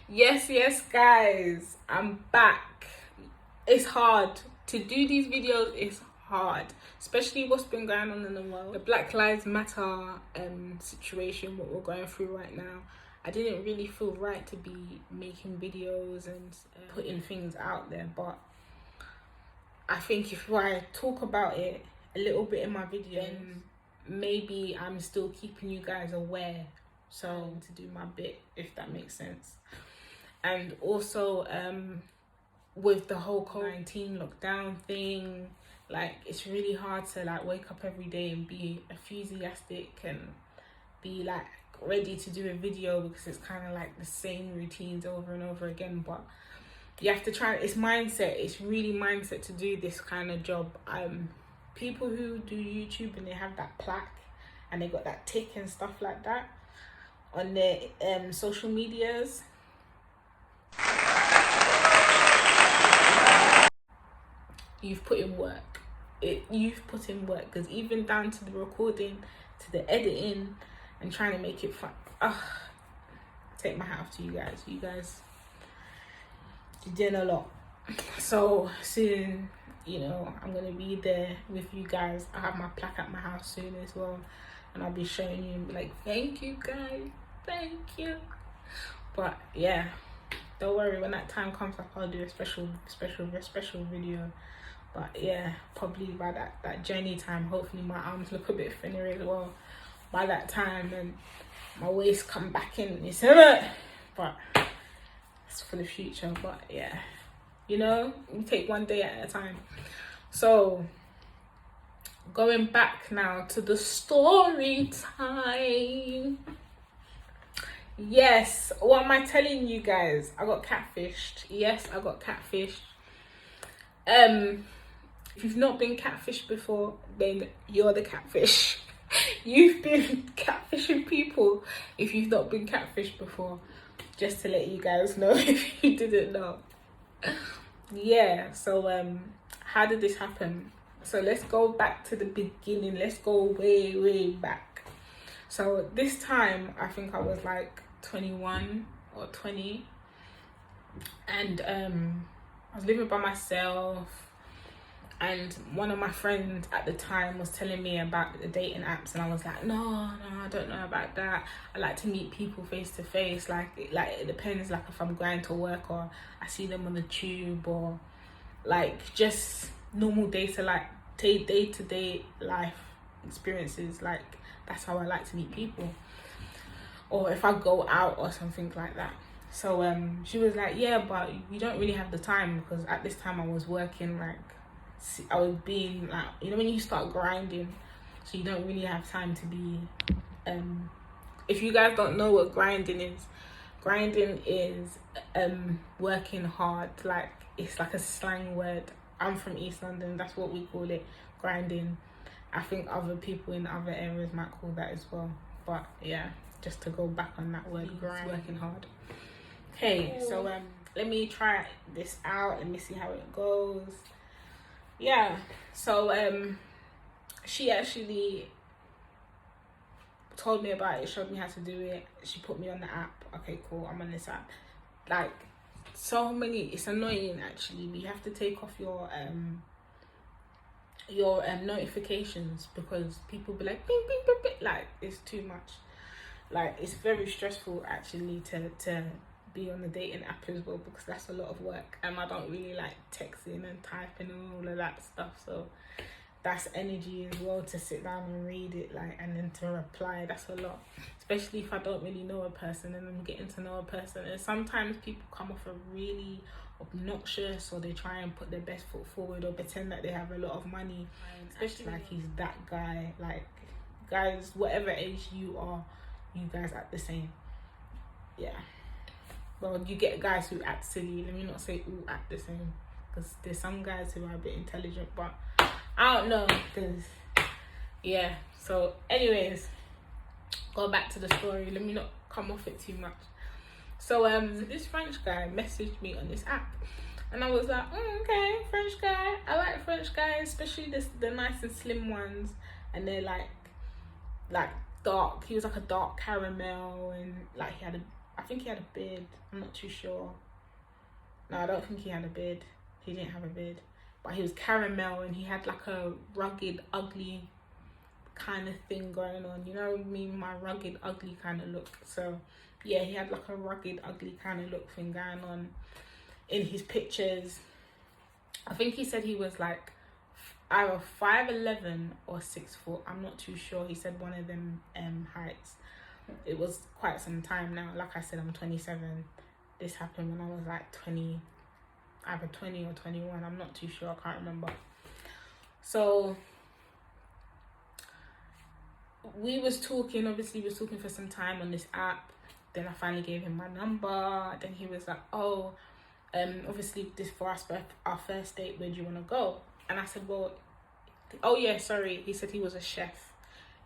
Yes guys, I'm back. It's hard to do these videos. It's hard, especially what's been going on in the world, the Black Lives Matter situation, what we're going through right now. I didn't really feel right to be making videos and putting things out there, but I think if I talk about it a little bit in my video, then maybe I'm still keeping you guys aware, so to do my bit, if that makes sense. And also with the whole COVID-19 lockdown thing, like it's really hard to like wake up every day and be enthusiastic and be like ready to do a video, because it's kind of like the same routines over and over again. But you have to try, it's mindset, it's really mindset to do this kind of job. People who do YouTube and they have that plaque and they got that tick and stuff like that on their social medias, you've put in work. You've put in work, because even down to the recording, to the editing and trying to make it fun. Take my hat off to you guys. You guys, you're doing a lot. So soon, you know, I'm gonna be there with you guys. I have my plaque at my house soon as well, and I'll be showing you and be like, thank you guys, thank you. But yeah, don't worry, when that time comes up, I'll do a special video. But yeah, probably by that journey time, hopefully my arms look a bit thinner as well by that time, and my waist come back in, you see it? But it's for the future. But yeah, you know, we take one day at a time. So going back now to the story time. Yes, what am I telling you guys? I got catfished. Yes, I got catfished. If you've not been catfished before, then you're the catfish. You've been catfishing people if you've not been catfished before, just to let you guys know if you didn't know. Yeah, so how did this happen? So let's go back to the beginning. Let's go way back. So this time I think I was like 21 or 20, and I was living by myself, and one of my friends at the time was telling me about the dating apps, and I was like, no, I don't know about that. I like to meet people face to face. Like it depends, like if I'm going to work or I see them on the tube, or like just normal day-to-day life experiences. Like that's how I like to meet people, or if I go out or something like that. So she was like, yeah, but you don't really have the time, because at this time I was working, like I was being like, you know, when you start grinding, so you don't really have time to be if you guys don't know what grinding is working hard. Like it's like a slang word. I'm from East London, that's what we call it, grinding. I think other people in other areas might call that as well. But yeah, just to go back on that word, grind, working hard. Okay, so let me try this out, let me see how it goes. Yeah, so she actually told me about it, showed me how to do it. She put me on the app. Okay, cool, I'm on this app. Like so many, it's annoying actually. We have to take off your notifications, because people be like bing bing bing bing, like it's too much. Like it's very stressful actually to be on the dating app as well, because that's a lot of work, and I don't really like texting and typing and all of that stuff. So that's energy as well, to sit down and read it, like, and then to reply. That's a lot, especially if I don't really know a person and I'm getting to know a person. And sometimes people come off a really obnoxious, or they try and put their best foot forward, or pretend that they have a lot of money, especially like he's that guy. Like guys, whatever age you are, you guys act the same. Yeah, well, you get guys who act silly. Let me not say all act the same, because there's some guys who are a bit intelligent, but I don't know, because yeah. So anyways, go back to the story, let me not come off it too much. So this French guy messaged me on this app, and I was like, okay, French guy, I like French guys, especially the nice and slim ones, and they're like like dark. He was like a dark caramel, and like I think he had a beard. I'm not too sure. No, I don't think he had a beard. He didn't have a beard, but he was caramel, and he had like a rugged, ugly kind of thing going on. You know me, my rugged, ugly kind of look. So yeah, he had like a rugged, ugly kind of look thing going on in his pictures. I think he said he was like either 5'11" or 6'4". I'm not too sure. He said one of them heights. It was quite some time now. Like I said, I'm 27. This happened when I was like 20, either 20 or 21. I'm not too sure. I can't remember. So we was talking. Obviously, we was talking for some time on this app. Then I finally gave him my number. Then he was like, "Oh, obviously this for our first date. Where do you want to go?" And I said, "Well, oh yeah, sorry." He said he was a chef.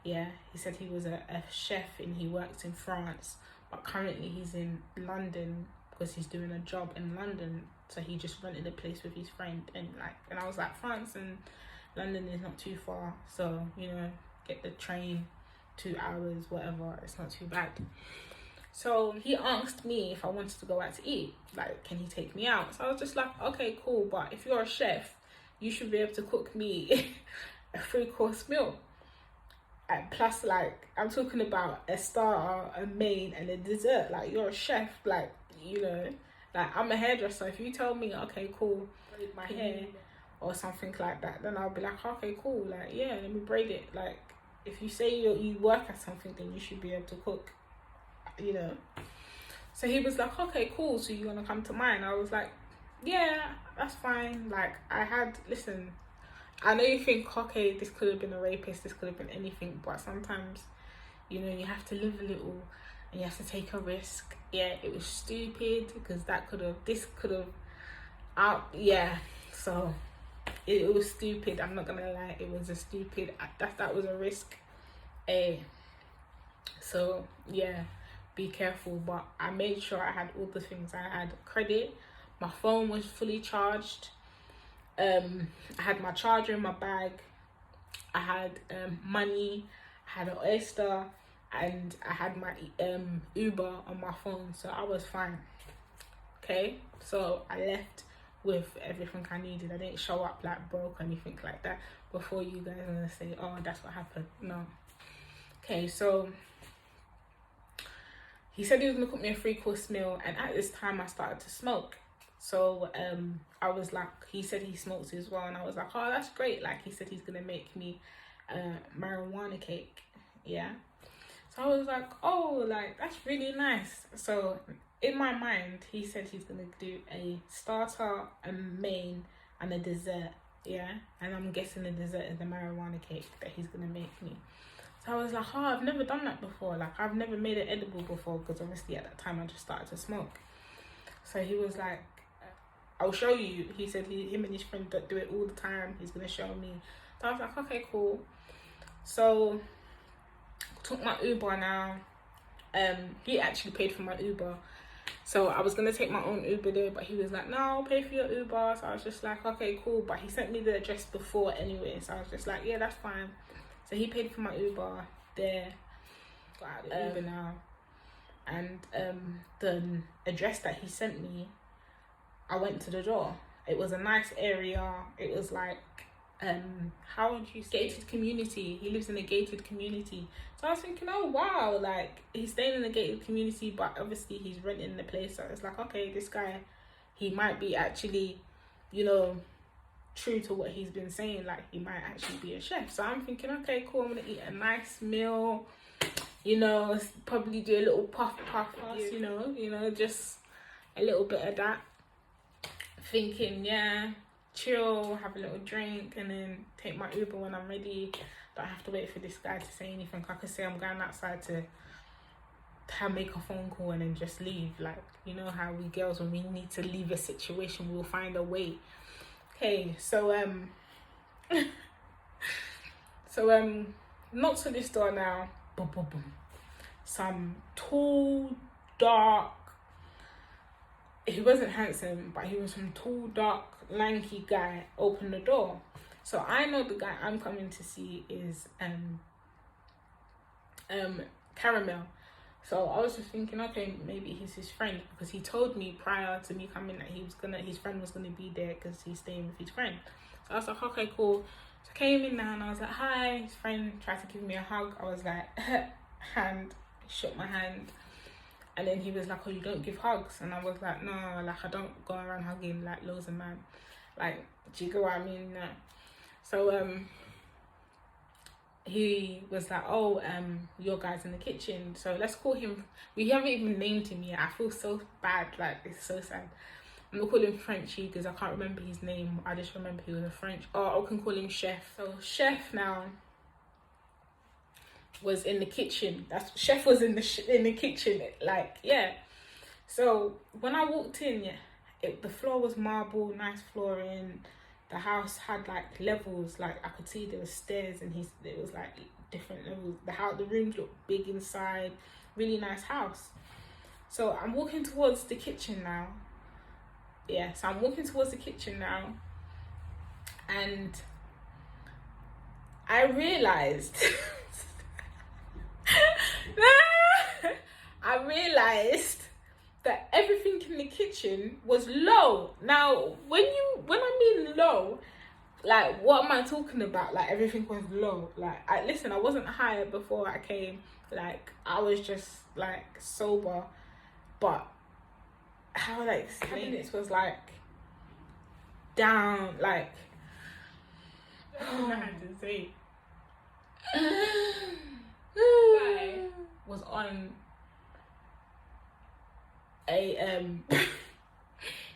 Yeah, he said he was a chef and he works in France, but currently he's in London because he's doing a job in London. So he just rented a place with his friend, and I was like, France and London is not too far, so you know, get the train, 2 hours, whatever. It's not too bad. So he asked me if I wanted to go out to eat, like, can he take me out? So I was just like, okay, cool, but if you're a chef, you should be able to cook me a 3-course meal. And plus, like, I'm talking about a starter, a main, and a dessert. Like, you're a chef, like, you know, like, I'm a hairdresser. If you tell me, okay, cool, braid my hair or something like that, then I'll be like, okay, cool, like, yeah, let me braid it. Like, if you say you work at something, then you should be able to cook, you know. So he was like, okay, cool, so you're gonna come to mine? I was like, yeah, that's fine. Like, listen, I know you think, okay, this could have been a rapist, this could have been anything, but sometimes, you know, you have to live a little and you have to take a risk. Yeah, it was stupid because this could have yeah, so it was stupid. I'm not gonna lie, it was a stupid, that was a risk. So yeah, be careful. But I made sure I had all the things. I had credit, my phone was fully charged, I had my charger in my bag, I had money, I had an Oyster, and I had my Uber on my phone, so I was fine. Okay, so I left with everything I needed. I didn't show up like broke or anything like that. Before you guys are gonna say, oh, that's what happened. No. Okay, so he said he was gonna cook me a 3-course meal, and at this time I started to smoke. So I was like, he said he smokes as well, and I was like, oh, that's great. Like, he said he's gonna make me marijuana cake. Yeah. So I was like, oh, like, that's really nice. So in my mind, he said he's gonna do a starter, a main, and a dessert. Yeah, and I'm guessing the dessert is the marijuana cake that he's gonna make me. So I was like, oh, I've never done that before. Like, I've never made it edible before, because obviously at that time I just started to smoke. So he was like, I'll show you. He said him and his friend do it all the time. He's gonna show me. So I was like, okay, cool. So took my Uber now. He actually paid for my Uber. So I was gonna take my own Uber there, but he was like, no, I'll pay for your Uber. So I was just like, okay, cool. But he sent me the address before anyway, so I was just like, yeah, that's fine. So he paid for my Uber there. Got out the Uber now, and the address that he sent me, I went to the door. It was a nice area. It was like how would you say, gated community. He lives in a gated community. So I was thinking, oh wow, like, he's staying in a gated community, but obviously he's renting the place. So it's like, okay, this guy, he might be actually, you know, true to what he's been saying. Like, he might actually be a chef. So I'm thinking, okay, cool, I'm gonna eat a nice meal, you know, probably do a little puff, you know, just a little bit of that. Thinking, yeah, chill, have a little drink, and then take my Uber when I'm ready. Don't have to wait for this guy to say anything. I could say I'm going outside to make a phone call and then just leave. Like, you know how we girls, when we need to leave a situation, we'll find a way. Okay, so knock to this door now. Boom, boom, boom. Some tall, dark, he wasn't handsome, but he was some tall, dark, lanky guy, opened the door. So I know the guy I'm coming to see is caramel. So I was just thinking, okay, maybe he's his friend, because he told me prior to me coming that his friend was gonna be there because he's staying with his friend. So I was like, okay, cool. So I came in now and I was like, hi. His friend tried to give me a hug. I was like, hand, shook my hand. And then he was like, oh, you don't give hugs? And I was like, no, like I don't go around hugging like loads of man. Like, do you get what I mean? No. So he was like, oh, your guy's in the kitchen, so let's call him, we haven't even named him yet. I feel so bad, like it's so sad. I'm gonna call him Frenchy because I can't remember his name. I just remember he was a French. Or I can call him Chef. So Chef now was in the kitchen. Chef was in the kitchen, like, yeah. So when I walked in, yeah, the floor was marble, nice flooring. The house had like levels, like I could see there were stairs, and it was like different levels. The rooms looked big inside, really nice house. So I'm walking towards the kitchen now. Yeah, so I'm walking towards the kitchen now, and I realized that everything in the kitchen was low. Now, when I mean low, like, what am I talking about? Like, everything was low. Like, I wasn't high before I came. Like, I was just like sober, but how would I explain it? Was like down, like, I don't know how to say. Guy was on a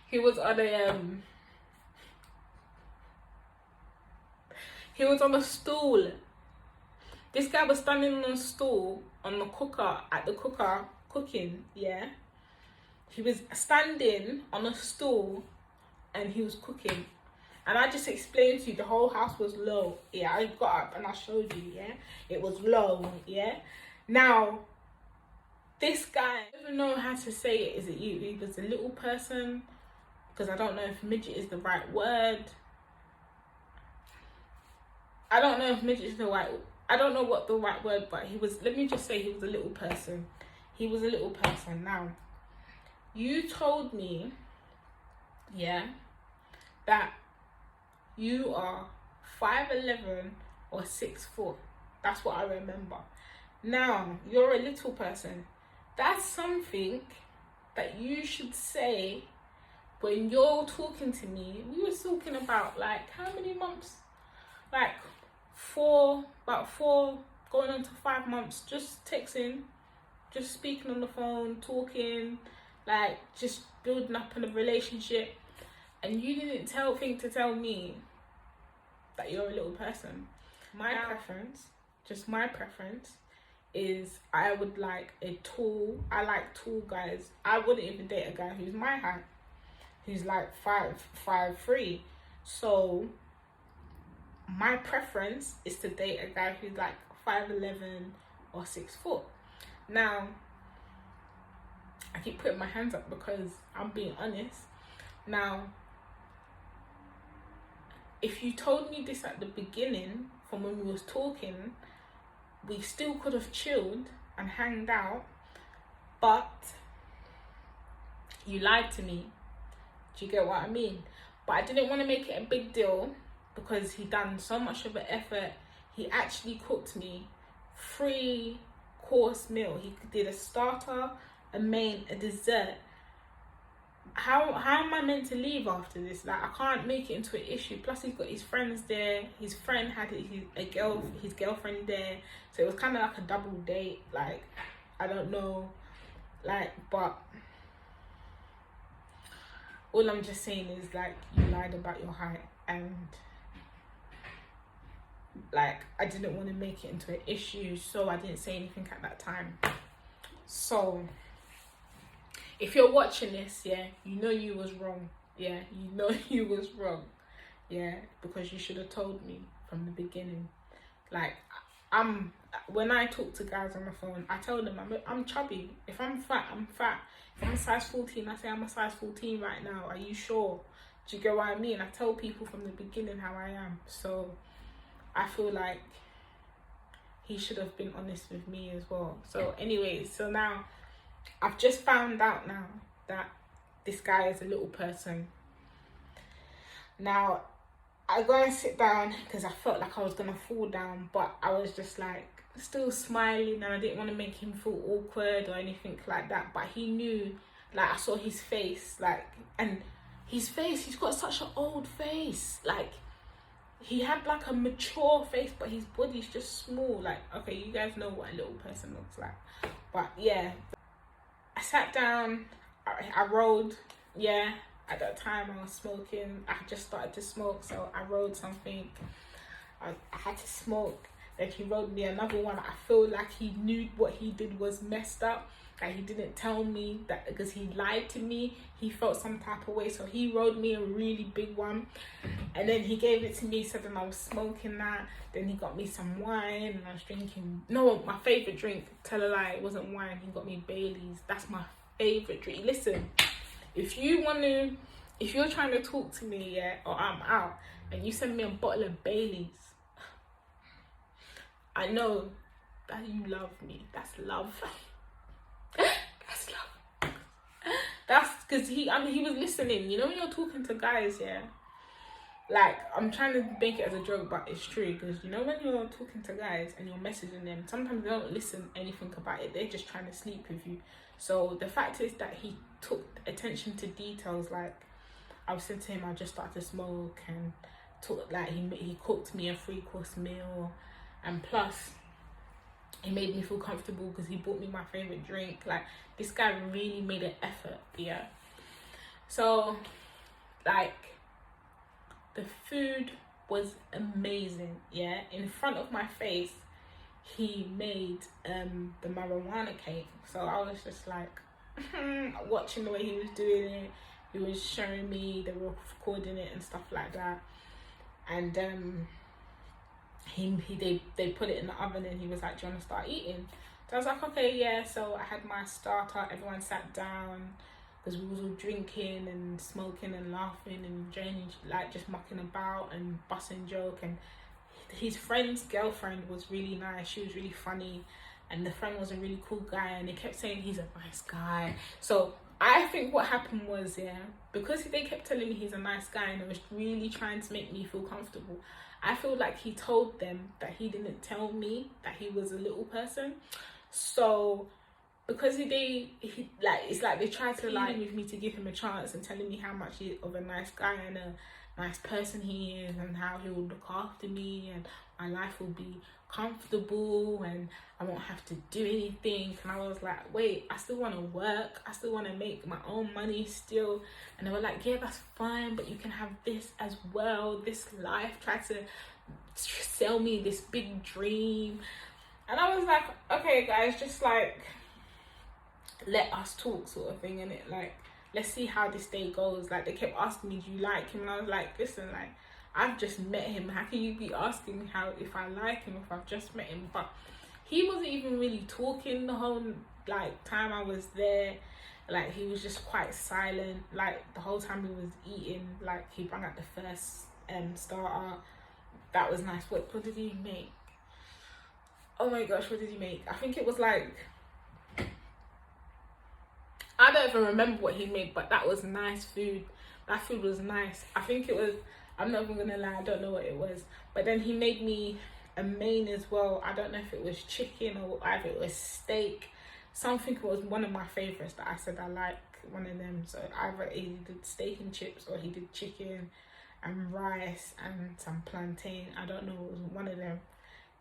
he was on a stool. This guy was standing on a stool on the cooker, at the cooker cooking, yeah. He was standing on a stool and he was cooking. And I just explained to you the whole house was low. Yeah, I got up and I showed you, yeah. It was low, yeah. Now, this guy, I don't even know how to say it. Is it you? He was a little person, because I don't know if midget is the right word. I don't know if midget is the right, I don't know what the right word, but he was, let me just say he was a little person. He was a little person. Now, you told me, yeah, that you are 5'11" or 6 foot. That's what I remember. Now, you're a little person. That's something that you should say when you're talking to me. We were talking about, like, how many months? Like, about 4 going on to 5 months, just texting, just speaking on the phone, talking, like, just building up in a relationship. And you didn't think to tell me that you're a little person. My preference is I would like I like tall guys. I wouldn't even date a guy who's my height, who's like 5'3". So my preference is to date a guy who's like 5'11" or 6 foot. Now, I keep putting my hands up because I'm being honest. Now, if you told me this at the beginning, from when we was talking, we still could have chilled and hanged out, but you lied to me. Do you get what I mean? But I didn't want to make it a big deal because he done so much of an effort. He actually cooked me 3-course meal. He did a starter, a main, a dessert. How am I meant to leave after this? Like, I can't make it into an issue. Plus, he's got his friends there. His friend had his girlfriend there, so it was kind of like a double date. Like, I don't know, like, but all I'm just saying is, like, you lied about your height, and like, I didn't want to make it into an issue, so I didn't say anything at that time. So if you're watching this, yeah, you know you was wrong. Yeah, you know you was wrong. Yeah, because you should have told me from the beginning. Like, when I talk to guys on the phone, I tell them I'm chubby. If I'm fat, I'm fat. If I'm a size 14, I say I'm a size 14 right now. Are you sure? Do you get what I mean? I tell people from the beginning how I am. So I feel like he should have been honest with me as well. So anyways, so now I've just found out now that this guy is a little person. Now I go and sit down because I felt like I was gonna fall down, but I was just like still smiling, and I didn't want to make him feel awkward or anything like that. But he knew, like, I saw his face, like, and his face, he's got such an old face. Like, he had like a mature face, but his body's just small. Like, okay, you guys know what a little person looks like. But yeah, I sat down, I rolled. Yeah, at that time I was smoking. I had just started to smoke, so I rolled something. I had to smoke. Then he rolled me another one. I feel like he knew what he did was messed up. Like, he didn't tell me that because he lied to me. He felt some type of way, so he rolled me a really big one, and then he gave it to me. So then I was smoking that. Then he got me some wine, and I was drinking. No, my favorite drink. Tell a lie, it wasn't wine. He got me Baileys. That's my favorite drink. Listen, if you're trying to talk to me, yeah, or I'm out, and you send me a bottle of Baileys, I know that you love me. That's love. That's love. That's because he was listening. You know, when you're talking to guys, yeah, like, I'm trying to make it as a joke, but it's true. Because, you know, when you're talking to guys and you're messaging them, sometimes they don't listen anything about it. They're just trying to sleep with you. So the fact is that he took attention to details. Like, I was saying to him, I just started to smoke, and he cooked me a 3-course meal, and plus he made me feel comfortable because he bought me my favorite drink. Like, this guy really made an effort. Yeah, so like, the food was amazing. Yeah, in front of my face he made the marijuana cake. So I was just like watching the way he was doing it. He was showing me, they were recording it and stuff like that, and they put it in the oven, and he was like, do you want to start eating? So I was like, okay, yeah. So I had my starter, everyone sat down, because we was all drinking and smoking and laughing and enjoying, like, just mucking about and busting joke. And his friend's girlfriend was really nice, she was really funny, and the friend was a really cool guy, and they kept saying he's a nice guy. So I think what happened was, yeah, because they kept telling me he's a nice guy and they was really trying to make me feel comfortable, I feel like he told them that he didn't tell me that he was a little person. So because it's like they tried to lie with me to give him a chance, and telling me how much of a nice guy and a nice person he is, and how he will look after me, and my life will be comfortable, and I won't have to do anything. And I was like, wait, I still want to work, I still want to make my own money still. And they were like, yeah, that's fine, but you can have this as well, this life. Try to sell me this big dream. And I was like, okay guys, just like, let us talk, sort of thing. And it, like, let's see how this day goes. Like, they kept asking me, do you like him? And I was like, listen, like, I've just met him. How can you be asking me how, if I like him, if I've just met him? But he wasn't even really talking the whole, like, time I was there. Like, he was just quite silent. Like, the whole time he was eating, like, he brought out the first starter. That was nice. What did he make? Oh my gosh, what did he make? I think it was like, I don't even remember what he made, but that was nice food. That food was nice. I think it was, I'm not even gonna lie, I don't know what it was. But then he made me a main as well. I don't know if it was chicken or either it was steak. Something was one of my favorites that I said I like, one of them. So either he did steak and chips, or he did chicken and rice and some plantain. I don't know, it was one of them.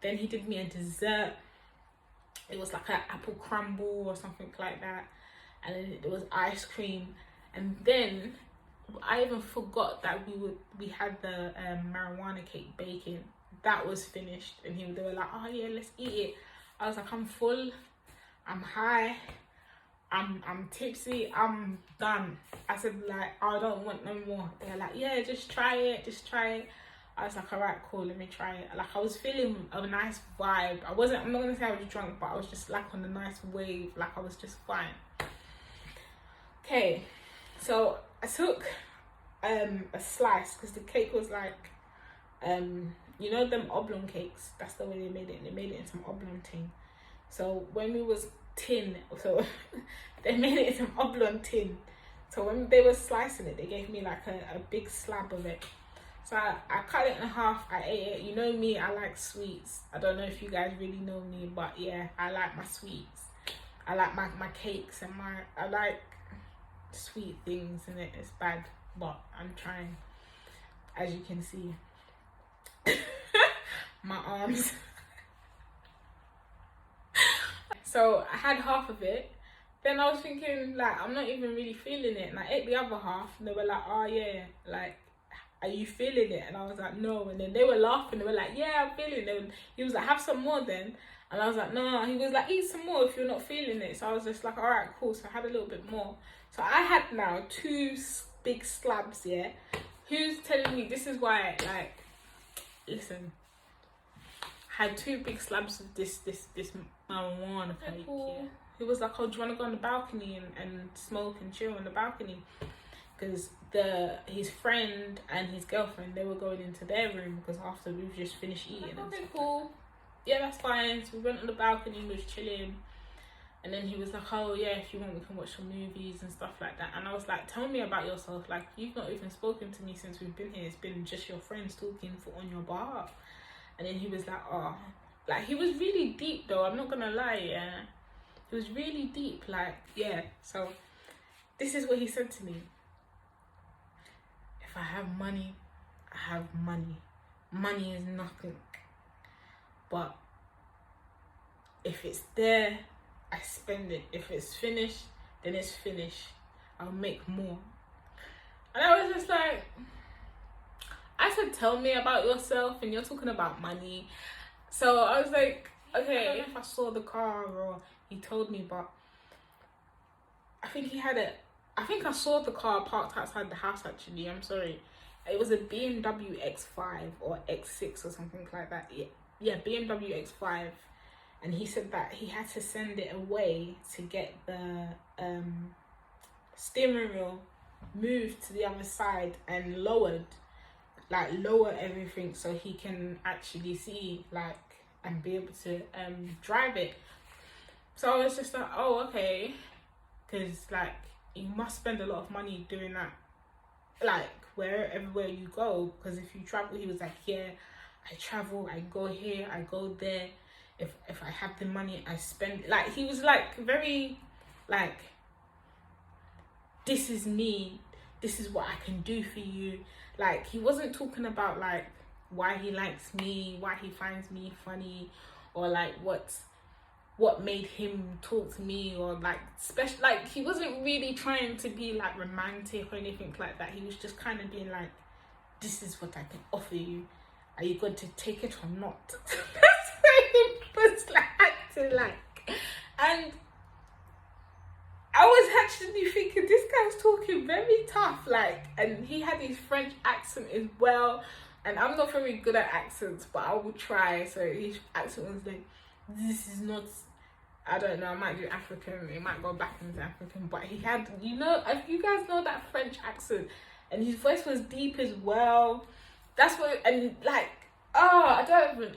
Then he did me a dessert. It was like an apple crumble or something like that. And then it was ice cream. And then I even forgot that we had the marijuana cake baking. That was finished, and they were like, oh yeah, let's eat it. I was like, I'm full, I'm high, I'm tipsy, I'm done. I said, like, I don't want no more. They're like, yeah, just try it. I was like, all right, cool, let me try it. Like, I was feeling a nice vibe. I'm not gonna say I was drunk, but I was just like on a nice wave. Like, I was just fine. Okay, so I took a slice, because the cake was like you know them oblong cakes, that's the way they made it in some oblong tin. So when we was tin, so they made it in some oblong tin. So when they were slicing it, they gave me like a big slab of it. So I cut it in half, I ate it. You know me, I like sweets. I don't know if you guys really know me, but yeah, I like my sweets. I like my cakes and I like sweet things, and it's bad, but I'm trying. As you can see, my arms. So I had half of it. Then I was thinking, like, I'm not even really feeling it. And I ate the other half, and they were like, oh yeah, like, are you feeling it? And I was like, no. And then they were laughing. They were like, yeah, I'm feeling it. And he was like, have some more then. And I was like, no. He was like, eat some more if you're not feeling it. So I was just like, all right, cool. So I had a little bit more. So I had now 2 big slabs, yeah. Who's telling me this is why, like, listen. I had 2 big slabs of this marijuana cake, yeah. He was like, oh, do you want to go on the balcony and smoke and chill on the balcony? Because his friend and his girlfriend, they were going into their room because after we've just finished eating. Okay, cool. Yeah, that's fine. So we went on the balcony, we was chilling. And then he was like, oh yeah, if you want, we can watch some movies and stuff like that. And I was like, tell me about yourself. Like, you've not even spoken to me since we've been here. It's been just your friends talking on your bar. And then he was like, oh. Like, he was really deep though, I'm not gonna lie, yeah. He was really deep, like, yeah. So this is what he said to me. If I have money, I have money. Money is nothing. But if it's there, I spend it. If it's finished, then it's finished. I'll make more. And I was just like, I said, tell me about yourself, and you're talking about money. So I was like, okay, I don't know if I saw the car or he told me, but I think I saw the car parked outside the house actually. I'm sorry. It was a BMW X5 or X6 or something like that. Yeah, BMW X5. And he said that he had to send it away to get the steering wheel moved to the other side and lower everything so he can actually see, like, and be able to drive it. So I was just like, oh, okay. Because, like, you must spend a lot of money doing that, like, everywhere you go. Because if you travel, he was like, yeah, I travel, I go here, I go there. If I have the money, I spend. Like, he was like very, like, this is me, this is what I can do for you. Like, he wasn't talking about like why he likes me, why he finds me funny, or like what made him talk to me, or like special. Like, he wasn't really trying to be like romantic or anything like that. He was just kind of being like, this is what I can offer you, are you going to take it or not? That's what he was like acting like. And I was actually thinking, this guy's talking very tough, like, and he had his French accent as well, and I'm not very good at accents, but I will try. So his accent was like, this is not, I don't know, I might do African, it might go back into African, but he had, you know, if you guys know that French accent, and his voice was deep as well. That's what, and like, I don't even,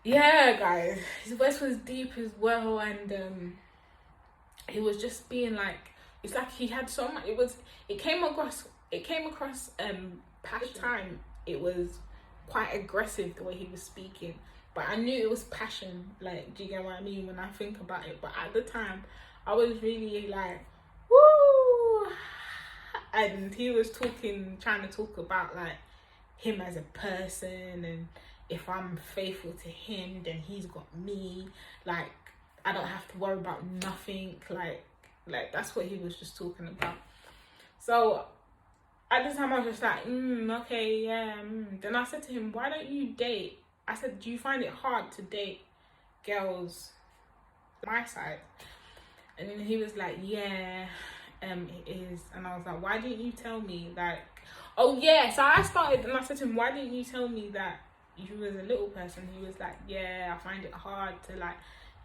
yeah, guys, his voice was deep as well, and he was just being like, it's like he had so much, it came across past time, it was quite aggressive the way he was speaking, but I knew it was passion. Like, do you get what I mean when I think about it? But at the time, I was really like, woo, and he was trying to talk about like him as a person, and if I'm faithful to him, then he's got me, like, I don't have to worry about nothing, like that's what he was just talking about. So at the time I was just like, okay, yeah. Then I said to him, why don't you date? I said, do you find it hard to date girls my side? And then he was like, yeah, it is. And I was like, why didn't you tell me? Like, oh yeah. So I started, and I said to him, why didn't you tell me that you was a little person? He was like, yeah, I find it hard to like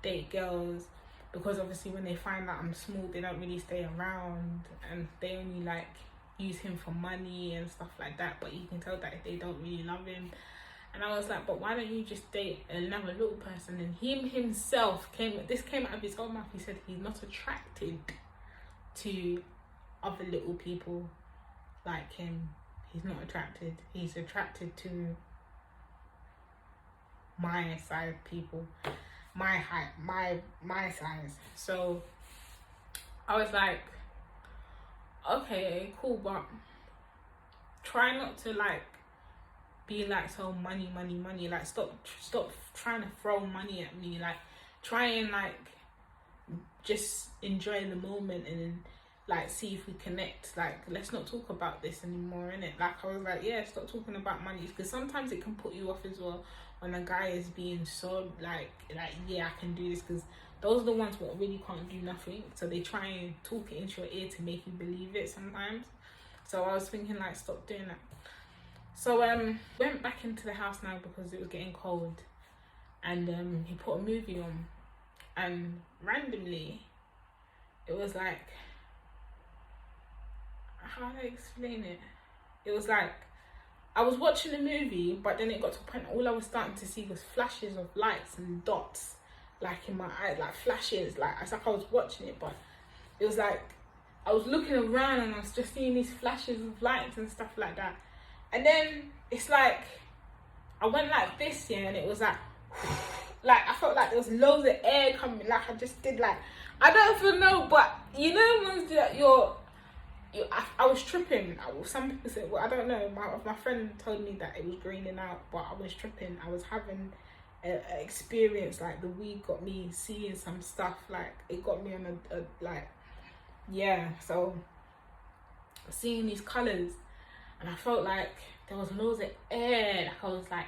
date girls, because obviously when they find out I'm small, they don't really stay around, and they only like use him for money and stuff like that, but you can tell that they don't really love him. And I was like, but why don't you just date another little person? And himself came out of his own mouth. He said he's not attracted to other little people like him. He's not attracted. He's attracted to my size people, my height, my size. So I was like, okay, cool, but try not to like be like so money, like stop trying to throw money at me. Like try and like just enjoy the moment and like see if we connect. Like let's not talk about this anymore, innit? Like I was like, yeah, stop talking about money, because sometimes it can put you off as well when a guy is being so like yeah, I can do this, because those are the ones that really can't do nothing, so they try and talk it into your ear to make you believe it sometimes. So I was thinking like, stop doing that. So went back into the house now because it was getting cold, and he put a movie on, and randomly it was like, how do I explain it? It was like I was watching the movie, but then it got to a point all I was starting to see was flashes of lights and dots like in my eyes, like flashes, like it's like I was watching it, but it was like I was looking around and I was just seeing these flashes of lights and stuff like that. And then it's like I went like this, yeah, and it was like I felt like there was loads of air coming, like I just did like, I don't even know, but you know ones that I was tripping. Some people said, well, I don't know, my friend told me that it was greening out, but I was tripping. I was having an experience, like the weed got me seeing some stuff, like it got me on a like, yeah, so seeing these colours. And I felt like there was loads of air, like I was like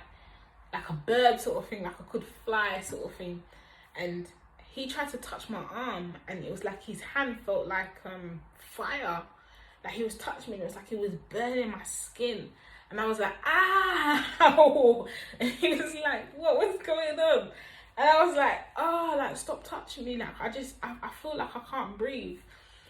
a bird sort of thing, like I could fly sort of thing. And he tried to touch my arm, and it was like his hand felt like fire. Like he was touching me, and it was like he was burning my skin. And I was like, ow! And he was like, what's going on? And I was like, oh, like stop touching me. Like I feel like I can't breathe.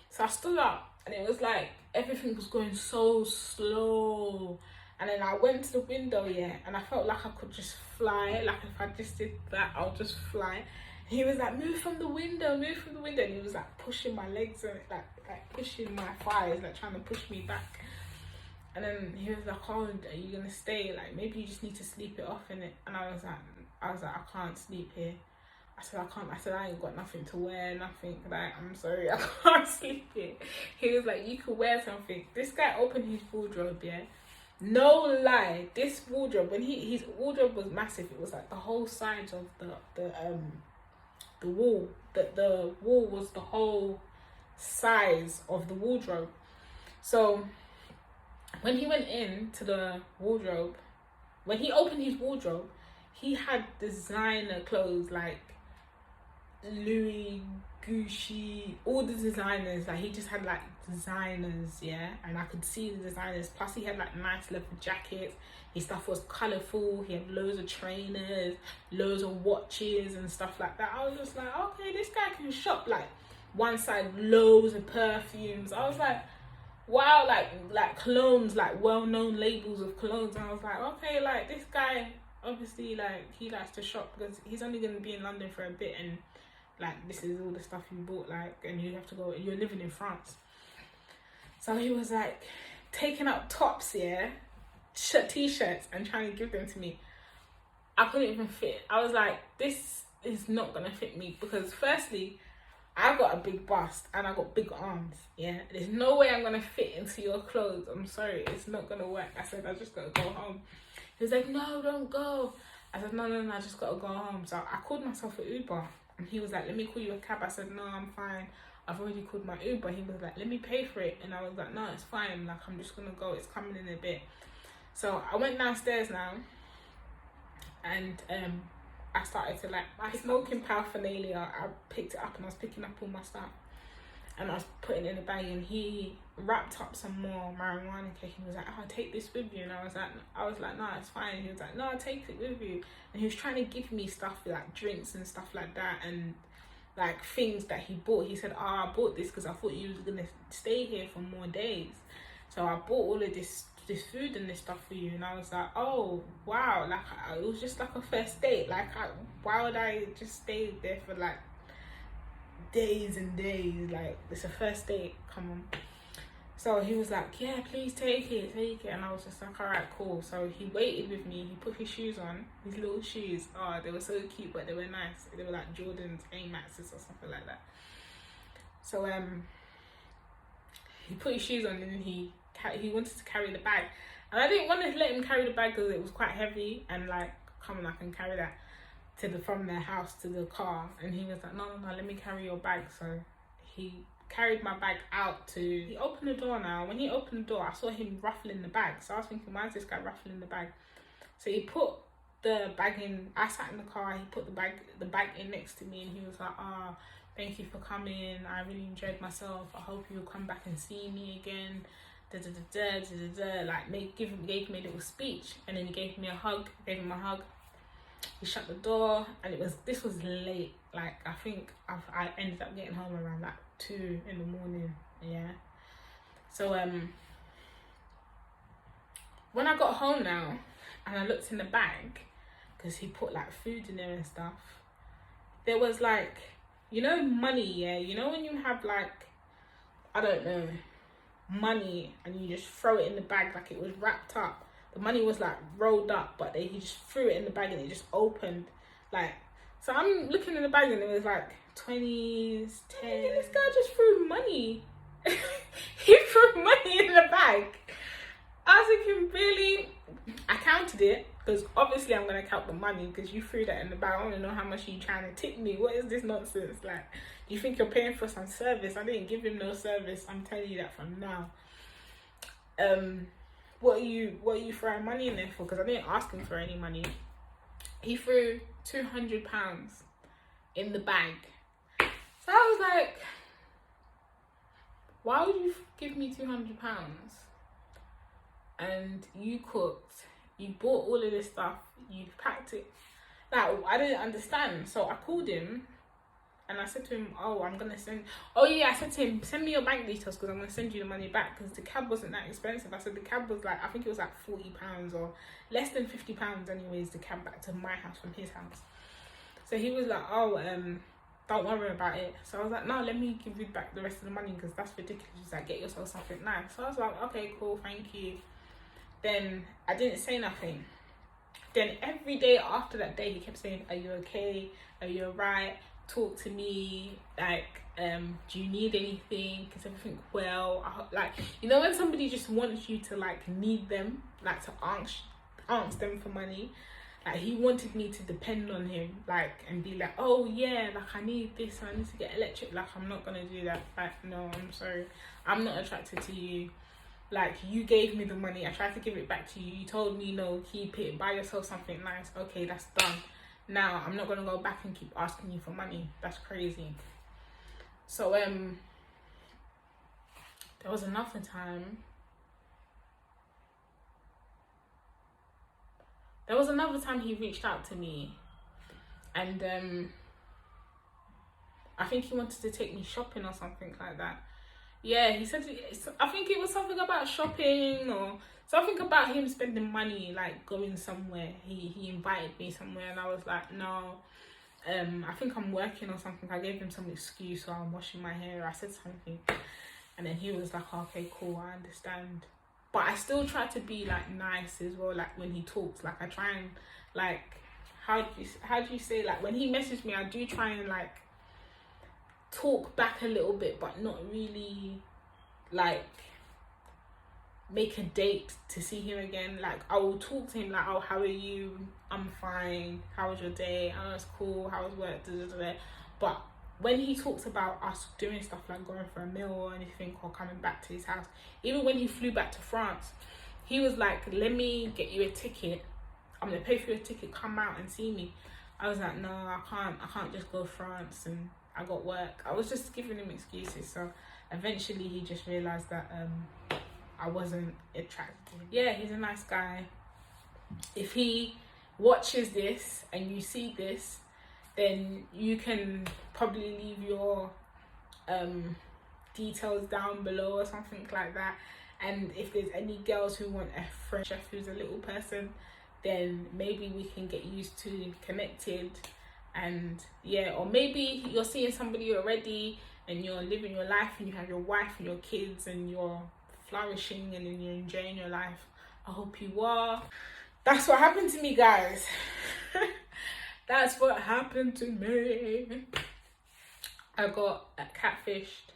So I stood up, and it was like everything was going so slow. And then I went to the window, yeah, and I felt like I could just fly. Like if I just did that, I'll just fly. And he was like, move from the window. And he was like pushing my legs and like pushing my thighs, like trying to push me back. And then he was like, oh, are you gonna stay? Like maybe you just need to sleep it off in it. And I was like, I can't sleep here. I said, I can't. I said, I ain't got nothing to wear, nothing. Like, I'm sorry, I can't sleep here. He was like, you could wear something. This guy opened his wardrobe, yeah. No lie, this wardrobe, when his wardrobe was massive. It was like the whole sides of the wall. The wall was the whole size of the wardrobe. So when he went into the wardrobe, when he opened his wardrobe, he had designer clothes like Louis, Gucci, all the designers. Like he just had like designers, yeah, and I could see the designers. Plus he had like nice leather jackets. His stuff was colourful. He had loads of trainers, loads of watches and stuff like that. I was just like, okay, this guy can shop. Like one side, loads of perfumes. I was like, wow, like colognes, like well-known labels of colognes. And I was like, okay, like this guy obviously like he likes to shop, because he's only going to be in London for a bit, and like this is all the stuff you bought, like, and you have to go, you're living in France. So he was like taking out tops, yeah, t-shirts, and trying to give them to me. I couldn't even fit. I was like, this is not gonna fit me, because firstly I got a big bust and I got big arms, yeah. There's no way I'm gonna fit into your clothes. I'm sorry, it's not gonna work. I said, I just gotta go home. He was like, no, don't go. I said, no, I just gotta go home. So I called myself an Uber, and he was like, let me call you a cab. I said, no, I'm fine, I've already called my Uber. He was like, let me pay for it. And I was like, no, it's fine, like I'm just gonna go, it's coming in a bit. So I went downstairs now, and I started to like, my smoking paraphernalia, I picked it up, and I was picking up all my stuff, and I was putting it in a bag, and he wrapped up some more marijuana cake, and he was like, oh, take this with you. And I was like, no, it's fine. And he was like, no, take it with you. And he was trying to give me stuff like drinks and stuff like that, and like things that he bought. He said, oh, I bought this because I thought you was gonna stay here for more days. So I bought all of this food and this stuff for you. And I was like, oh wow, like it was just like a first date. Like why would I just stay there for like days and days? Like, it's a first date, come on. So he was like, yeah, please take it. And I was just like, all right, cool. So he waited with me. He put his shoes on, his little shoes. Oh, they were so cute, but they were nice. They were like Jordans, Air Maxes or something like that. So he put his shoes on, and then he wanted to carry the bag. And I didn't want to let him carry the bag because it was quite heavy. And like, come on, I can carry that from their house to the car. And he was like, no, let me carry your bag. So he carried my bag out he opened the door. Now when he opened the door, I saw him ruffling the bag. So I was thinking, why is this guy ruffling the bag? So he put the bag in. I sat in the car, he put the bag in next to me, and he was like, thank you for coming, I really enjoyed myself, I hope you'll come back and see me again, like gave me a little speech. And then he gave me a hug. Gave him a hug. He shut the door, and this was late. Like, I think I ended up getting home around like 2 in the morning. Yeah. So when I got home now and I looked in the bag, because he put like food in there and stuff, there was like, you know, money. Yeah, you know when you have like, I don't know, money, and you just throw it in the bag, like it was wrapped up. The money was like rolled up, but he just threw it in the bag and it just opened. Like, so I'm looking in the bag and it was like 20s, 10s. This guy just threw money. He threw money in the bag. I was thinking, really? I counted it, because obviously I'm going to count the money, because you threw that in the bag. I want to know how much you trying to tip me. What is this nonsense? Like, do you think you're paying for some service? I didn't give him no service. I'm telling you that from now. What are you throwing money in there for? Because I didn't ask him for any money. He threw £200 in the bag. So I was like, why would you give me £200? And you cooked, you bought all of this stuff, you packed it. Like, I didn't understand. So I called him and I said to him, I said to him, send me your bank details, because I'm going to send you the money back, because the cab wasn't that expensive. I said the cab was like, I think it was like £40 or less than £50 anyways, the cab back to my house from his house. So he was like, don't worry about it. So I was like, no, let me give you back the rest of the money, because that's ridiculous. He's like, get yourself something nice. So I was like, okay, cool, thank you. Then I didn't say nothing. Then every day after that day, he kept saying, are you okay? Are you alright? Talk to me. Like, do you need anything? Is everything well? Like, you know when somebody just wants you to like need them, like to ask them for money. Like, he wanted me to depend on him, like, and be like, oh yeah, like I need this, I need to get electric. Like, I'm not gonna do that. Like, no, I'm sorry, I'm not attracted to you. Like, you gave me the money, I tried to give it back to you, you told me no, keep it, buy yourself something nice. Okay, that's done. Now I'm not gonna go back and keep asking you for money. That's crazy. So there was another time. He reached out to me, and I think he wanted to take me shopping or something like that. Yeah, he said, I think it was something about shopping or something about him spending money, like going somewhere. He invited me somewhere, and I was like, no, I think I'm working or something. I gave him some excuse, so I'm washing my hair. I said something, and then he was like, okay, cool, I understand. But I still try to be like nice as well. Like, when he talks, like I try and like, how do you say, like when he messaged me, I do try and like talk back a little bit, but not really like make a date to see him again. Like, I will talk to him like, oh, how are you? I'm fine. How was your day? Oh, it's cool. How was work? But when he talks about us doing stuff like going for a meal or anything, or coming back to his house, even when he flew back to France, he was like, let me get you a ticket, I'm gonna pay for your ticket, come out and see me. I was like, no, I can't just go to France, and I got work. I was just giving him excuses. So eventually he just realized that I wasn't attracted to him. Yeah, he's a nice guy. If he watches this and you see this, then you can probably leave your details down below or something like that, And if there's any girls who want a French chef who's a little person, then maybe we can get used to connected. And yeah, or maybe you're seeing somebody already and you're living your life and you have your wife and your kids and you're flourishing and then you're enjoying your life. I hope you are. That's what happened to me, guys. That's what happened to me. I got catfished,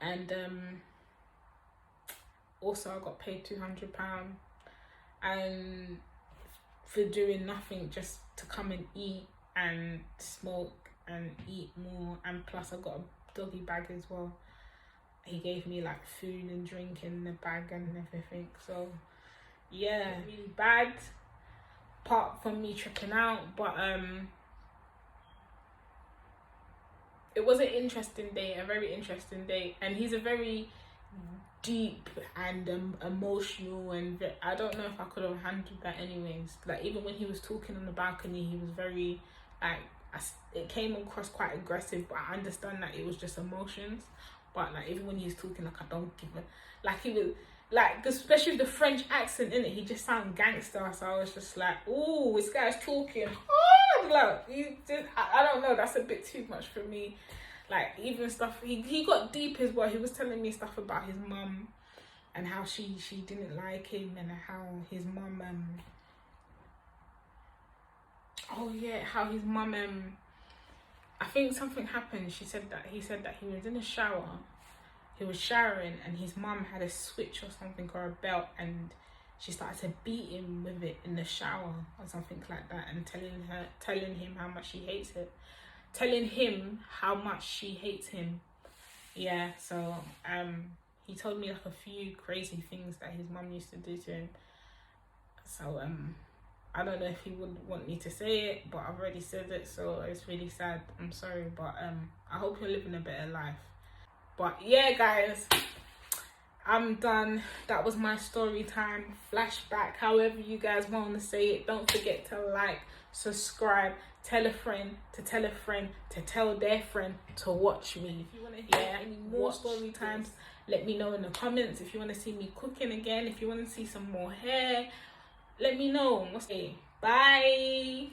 and also I got paid £200, and for doing nothing, just to come and eat and smoke and eat more. And plus I got a doggy bag as well. He gave me like food and drink in the bag and everything. So yeah, really bad, apart from me tripping out. But it was an interesting day, a very interesting day. And he's a very deep and emotional, and I don't know if I could have handled that anyways. Like, even when he was talking on the balcony, he was very like, it came across quite aggressive, but I understand that it was just emotions. But like, even when he was talking, like, I don't give a, like, he was like, especially with the French accent in it, he just sounded gangster. So I was just like, oh, this guy's talking. Oh, like, I don't know, that's a bit too much for me. Like, even stuff, he got deep as well. He was telling me stuff about his mum and how she didn't like him, and how his mum how his mum I think something happened. He said that he was in a shower. He was showering and his mum had a switch or something, or a belt, and she started to beat him with it in the shower or something like that, and telling him how much she hates it. Telling him how much she hates him. Yeah, so he told me like a few crazy things that his mum used to do to him. So I don't know if he would want me to say it, but I've already said it, so it's really sad. I'm sorry, but I hope you're living a better life. But yeah, guys, I'm done. That was my story time, flashback, however you guys want to say it. Don't forget to like, subscribe, tell a friend to tell a friend to tell their friend to watch me. If you want to hear any more story times, let me know in the comments. If you want to see me cooking again, if you want to see some more hair, let me know. Bye.